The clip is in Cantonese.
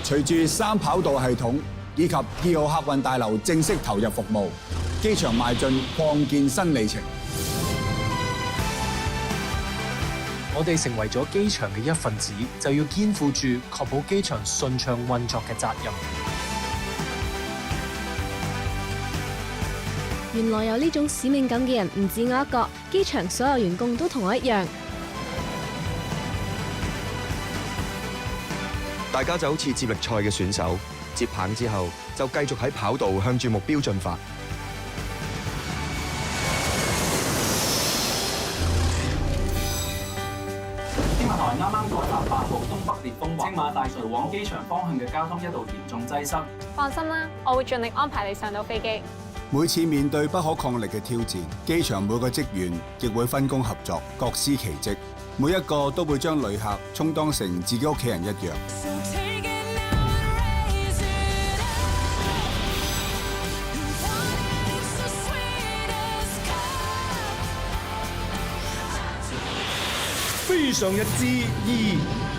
隨住3跑道系統以及2號客運大樓正式投入服務，機場邁進擴建新里程。我哋成為咗機場嘅一份子，就要肩負住確保機場順暢運作嘅責任。原來有呢種使命感嘅人唔止我一個，機場所有員工都同我一樣。大家就好似接力賽嘅選手，接棒之後就繼續喺跑道向住目標進發。天文台啱啱改發8號東北烈風，青馬大橋往機場方向嘅交通一度嚴重擠塞。放心啦，我會盡力安排你上到飛機。每次面對不可抗力嘅挑戰，機場每個職員亦會分工合作，各司其職，每一個都會將旅客充當成自己屋企人一樣。非常日誌2。